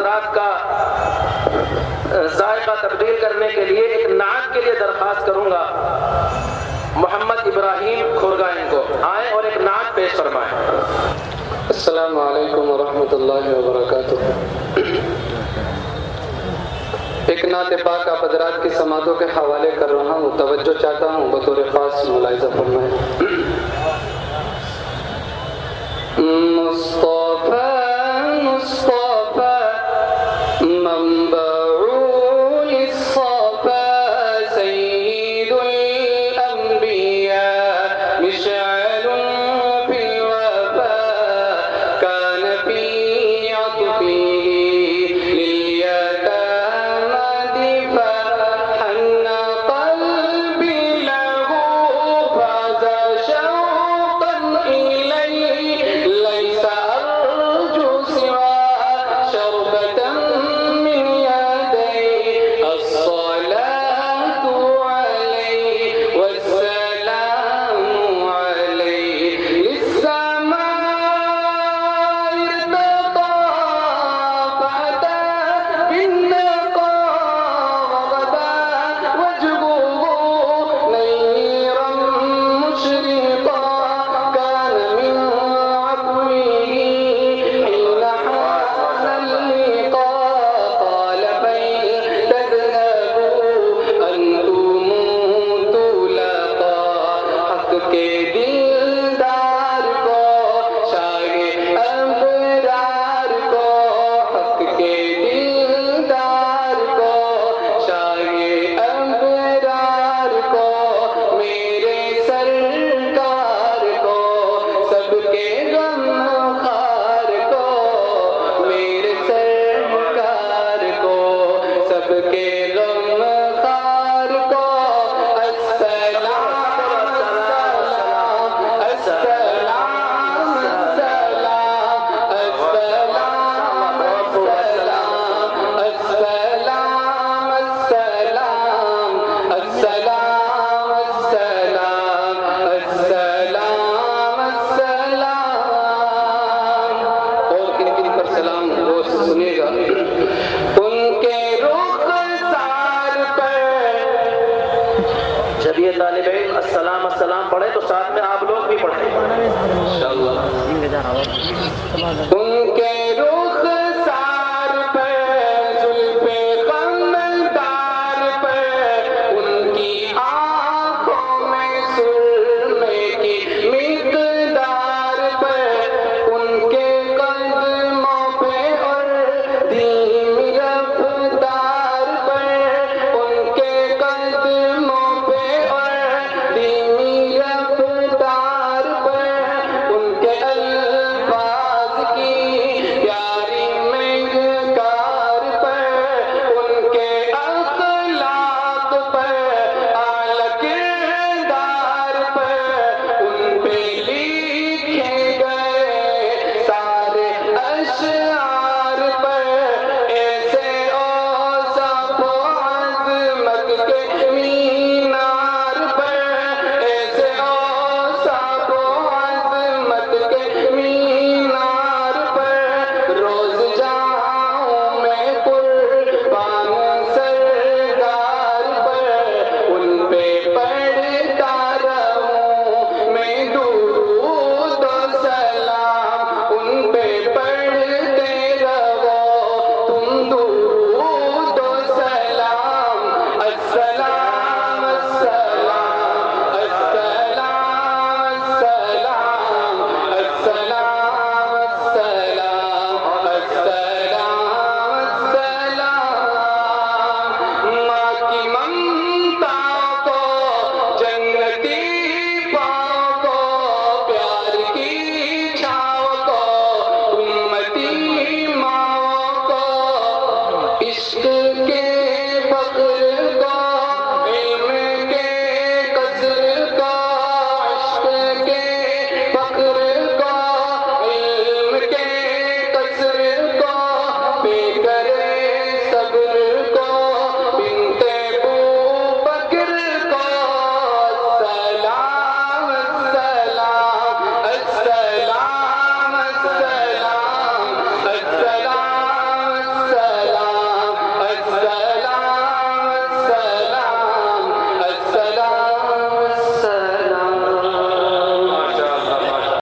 हजरात का जायका तब्दील करने के लिए एक नात के लिए दरख्वास्त करूंगा। मोहम्मद इब्राहिम खुरगाइन को आए और एक नात पेश फरमाएं। अस्सलामु अलैकुम वरहमतुल्लाहि वबरकातुह। एक नात पाक आप हजरात की समातों के हवाले कर रहा हूँ, तवज्जो चाहता हूँ, बतौर खास मुलाहिज़ा फरमाएं। मुस्तफा मुस्तफा मंबऊल सफा सय्यिदुल अंबिया मिशअलुन फिल वफा कान फी अत्फिही लिल यतामा दिफा हन्ना क़ल्बी लहू फाज़ा शौक़न इलैहि लैसा अर्जू सिवा शरबतन मिन यदैहि अस्सलातु अलैहि वस्सलामु अलैहि लिस्समाइ इर्तक़ा फअता बिन्नक़ा वग़दा वजहुहु नय्रन मुशरिक़ा कान मिन अफ़विही حين حان اللقاء قال بل تذهبوا أنتم طلقا حق के दिलदार को शाहे अबरार को हक के दिलदार को शाहे अबरार को मेरे सरकार को सबके गम खार को मेरे सरकार को सबके गम खार को अस्सलाम अस्सलाम अस्सलाम अस्सलाम अस्सलाम अस्सलाम अस्सलाम अस्सलाम अस्सलाम अस्सलाम। और किन किन पर सलाम दोस्त सुनिएगा। उनके रुखसार पर जब ये तालिब इल्म अस्सलाम अस्सलाम पढ़े तो साथ में आप लोग भी पढ़ें इंशाअल्लाह। उनके